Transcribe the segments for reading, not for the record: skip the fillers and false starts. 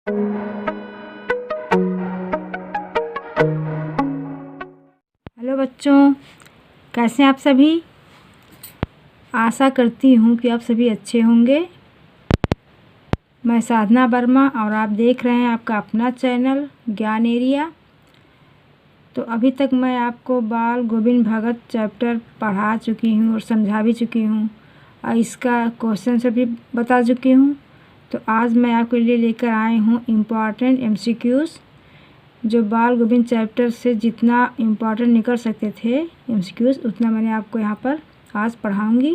Hello बच्चों, कैसे हैं आप सभी। आशा करती हूँ कि आप सभी अच्छे होंगे। मैं साधना वर्मा और आप देख रहे हैं आपका अपना चैनल ज्ञान एरिया। तो अभी तक मैं आपको बाल गोविंद भगत चैप्टर पढ़ा चुकी हूँ और समझा भी चुकी हूँ और इसका क्वेश्चन से भी बता चुकी हूँ। तो आज मैं आपके लिए लेकर आई हूँ इम्पॉर्टेंट MCQs, जो बाल गोविंद चैप्टर से जितना इम्पॉर्टेंट निकल सकते थे MCQs उतना मैंने आपको यहाँ पर आज पढ़ाऊँगी।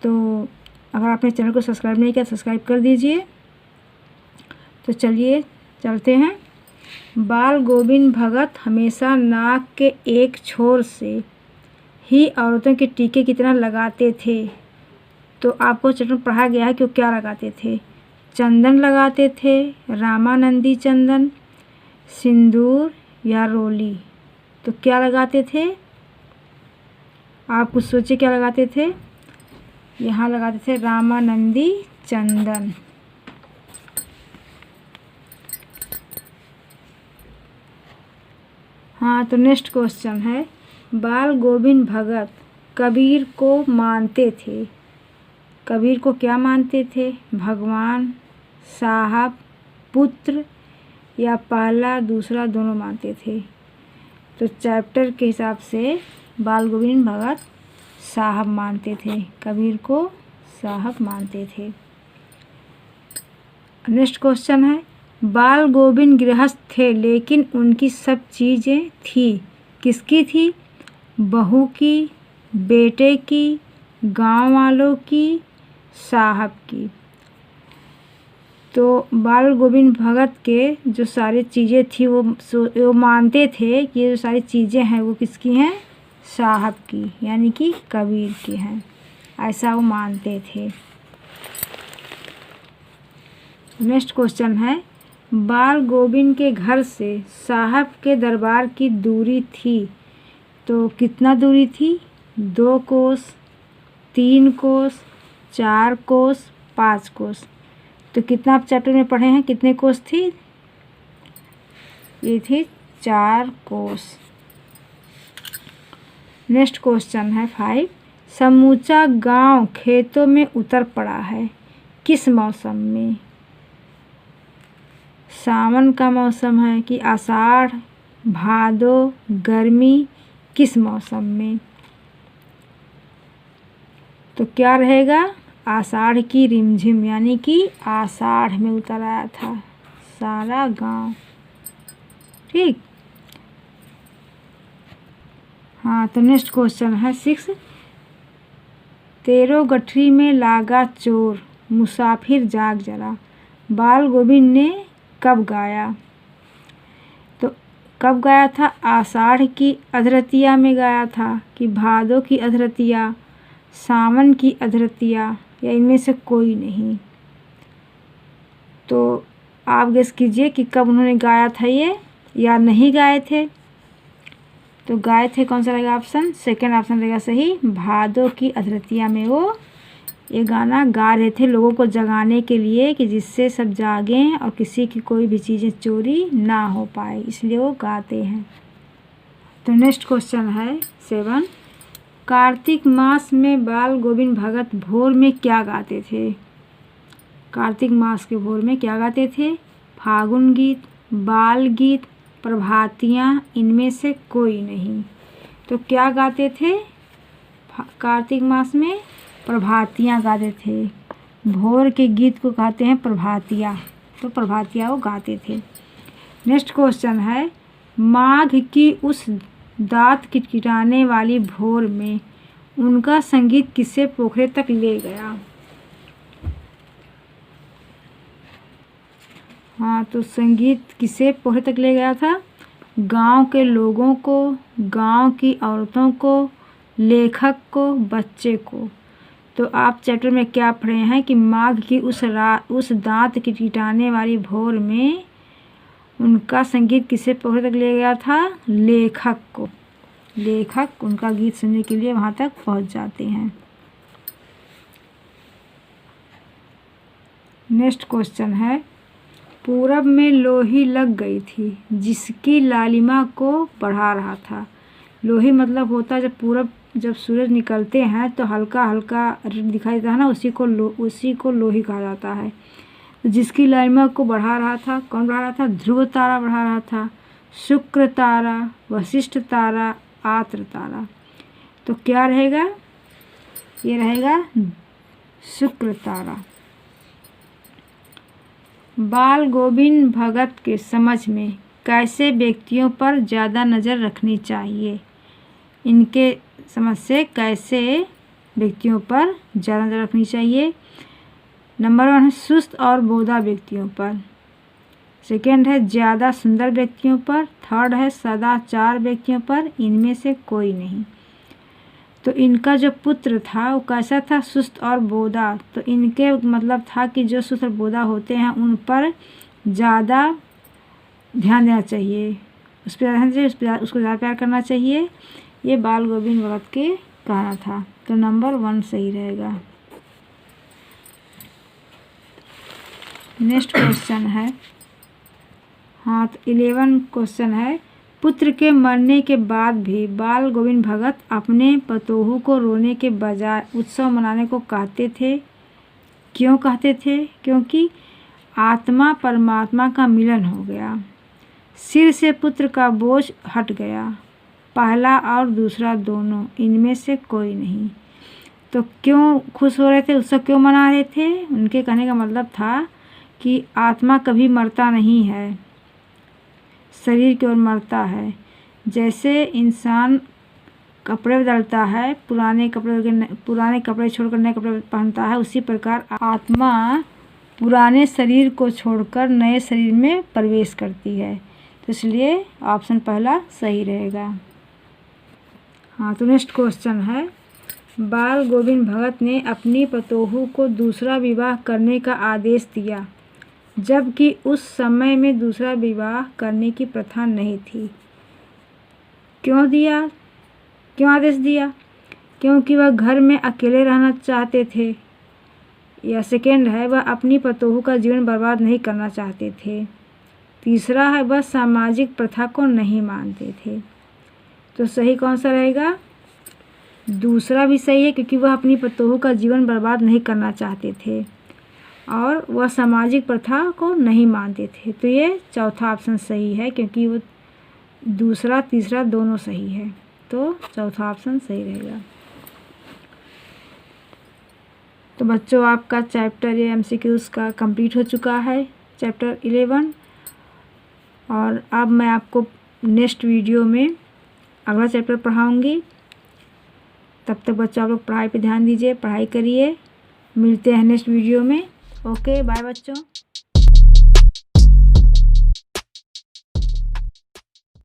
तो अगर आपने चैनल को सब्सक्राइब नहीं किया सब्सक्राइब कर दीजिए। तो चलिए चलते हैं। बाल गोविंद भगत हमेशा नाक के एक छोर से ही औरतों के टीके की तरह लगाते थे। तो आपको चैप्टर में पढ़ा गया है कि वो क्या लगाते थे। चंदन लगाते थे, रामानंदी चंदन, सिंदूर या रोली। तो क्या लगाते थे, आप कुछ सोचिए क्या लगाते थे। यहाँ लगाते थे रामानंदी चंदन। हाँ, तो नेक्स्ट क्वेश्चन है, बाल गोविंद भगत कबीर को मानते थे। कबीर को क्या मानते थे, भगवान, साहब, पुत्र या पहला दूसरा दोनों मानते थे। तो चैप्टर के हिसाब से बाल गोविंद भगत साहब मानते थे, कबीर को साहब मानते थे। नेक्स्ट क्वेश्चन है, बाल गोविंद गृहस्थ थे लेकिन उनकी सब चीज़ें थी, किसकी थी, बहू की, बेटे की, गांव वालों की, साहब की। तो बाल गोविंद भगत के जो सारी चीज़ें थी वो मानते थे कि ये जो सारी चीज़ें हैं वो किसकी हैं, साहब की, यानी कि कबीर की हैं, ऐसा वो मानते थे। नेक्स्ट क्वेश्चन है, बाल गोविंद के घर से साहब के दरबार की दूरी थी, तो कितना दूरी थी, 2 कोस, 3 कोस, 4 कोस, 5 कोस। तो कितना आप चैप्टर में पढ़े हैं, कितने कोस थी, ये थी 4 कोस। नेक्स्ट क्वेश्चन है 5, समूचा गांव खेतों में उतर पड़ा है, किस मौसम में। सावन का मौसम है कि आषाढ़, भादो, गर्मी, किस मौसम में। तो क्या रहेगा, आषाढ़ की रिमझिम, यानी कि आषाढ़ में उतर आया था सारा गांव। ठीक। हाँ, तो नेक्स्ट क्वेश्चन है 6, तेरो गठरी में लागा चोर, मुसाफिर जाग जरा, बाल गोविंद ने कब गाया। तो कब गाया था, आषाढ़ की अधरतिया में गाया था कि भादो की अधरतिया, सावन की अधरतिया, या इनमें से कोई नहीं। तो आप गेस कीजिए कि कब उन्होंने गाया था ये, या नहीं गाए थे। तो गाए थे, कौन सा रहेगा ऑप्शन, सेकंड ऑप्शन रहेगा सही, भादो की अधरतिया में वो ये गाना गा रहे थे लोगों को जगाने के लिए कि जिससे सब जागें और किसी की कोई भी चीज़ें चोरी ना हो पाए, इसलिए वो गाते हैं। तो नेक्स्ट क्वेश्चन है 7, कार्तिक मास में बाल गोविंद भगत भोर में क्या गाते थे। कार्तिक मास के भोर में क्या गाते थे, फागुन गीत, बाल गीत, प्रभातियाँ, इनमें से कोई नहीं। तो क्या गाते थे, कार्तिक मास में प्रभातियाँ गाते थे। भोर के गीत को कहते हैं प्रभातियाँ, तो प्रभातियाँ वो गाते थे। नेक्स्ट क्वेश्चन है, माघ की उस दाँत किटकिटाने वाली भोर में उनका संगीत किसे पोखरे तक ले गया। हाँ, तो संगीत किसे पोखरे तक ले गया था, गांव के लोगों को, गांव की औरतों को, लेखक को, बच्चे को। तो आप चैप्टर में क्या पढ़े हैं कि माघ की उस दाँत किटकिटाने वाली भोर में उनका संगीत किसे पोखरे तक ले गया था, लेखक को। लेखक उनका गीत सुनने के लिए वहाँ तक पहुँच जाते हैं। नेक्स्ट क्वेश्चन है पूरब में लोही लग गई थी, जिसकी लालिमा को बढ़ा रहा था। लोही मतलब होता है जब पूरब जब सूरज निकलते हैं तो हल्का हल्का दिखाई देता है ना, उसी को लोही कहा जाता है। तो जिसकी लालिमा को बढ़ा रहा था, कौन बढ़ा रहा था? ध्रुव तारा बढ़ा रहा था, शुक्र तारा, वशिष्ठ तारा, आत्र तारा। तो क्या रहेगा? ये रहेगा शुक्र तारा। बाल गोविंद भगत के समझ में कैसे व्यक्तियों पर ज़्यादा नज़र रखनी चाहिए? इनके समझ से कैसे व्यक्तियों पर ज़्यादा नज़र रखनी चाहिए? नंबर 1 है सुस्त और बोधा व्यक्तियों पर। सेकेंड है ज़्यादा सुंदर व्यक्तियों पर। थर्ड है सदाचार व्यक्तियों पर। इनमें से कोई नहीं। तो इनका जो पुत्र था वो कैसा था? सुस्त और बोधा। तो इनके मतलब था कि जो सुस्त और बोधा होते हैं उन पर ज़्यादा ध्यान देना चाहिए, उस पर ध्यान चाहिए, उसको ज़्यादा प्यार करना चाहिए। ये बाल गोविंद भगत के कहना था। तो नंबर 1 सही रहेगा। नेक्स्ट क्वेश्चन है, हाँ तो 11 क्वेश्चन है, पुत्र के मरने के बाद भी बाल गोविंद भगत अपने पतोहू को रोने के बजाय उत्सव मनाने को कहते थे। क्यों कहते थे? क्योंकि आत्मा परमात्मा का मिलन हो गया, सिर से पुत्र का बोझ हट गया, पहला और दूसरा दोनों, इनमें से कोई नहीं। तो क्यों खुश हो रहे थे, उत्सव क्यों मना रहे थे? उनके कहने का मतलब था कि आत्मा कभी मरता नहीं है, शरीर की ओर मरता है। जैसे इंसान कपड़े बदलता है, पुराने कपड़े छोड़कर नए कपड़े पहनता है, उसी प्रकार आत्मा पुराने शरीर को छोड़कर नए शरीर में प्रवेश करती है। तो इसलिए ऑप्शन पहला सही रहेगा। हाँ तो नेक्स्ट क्वेश्चन है, बाल गोविंद भगत ने अपनी पतोहू को दूसरा विवाह करने का आदेश दिया, जबकि उस समय में दूसरा विवाह करने की प्रथा नहीं थी। क्यों दिया? क्यों आदेश दिया? क्योंकि वह घर में अकेले रहना चाहते थे, या सेकेंड है वह अपनी पतोहू का जीवन बर्बाद नहीं करना चाहते थे, तीसरा है वह सामाजिक प्रथा को नहीं मानते थे। तो सही कौन सा रहेगा? दूसरा भी सही है, क्योंकि वह अपनी पतोहू का जीवन बर्बाद नहीं करना चाहते थे और वह सामाजिक प्रथा को नहीं मानते थे। तो ये चौथा ऑप्शन सही है, क्योंकि वो दूसरा तीसरा दोनों सही है। तो चौथा ऑप्शन सही रहेगा। तो बच्चों आपका चैप्टर ये MCQs का कंप्लीट हो चुका है, चैप्टर 11। और अब मैं आपको नेक्स्ट वीडियो में अगला चैप्टर पढ़ाऊँगी। तब तक बच्चों आप लोग पढ़ाई पे ध्यान दीजिए, पढ़ाई करिए। मिलते हैं नेक्स्ट वीडियो में। ओके बाय बच्चों।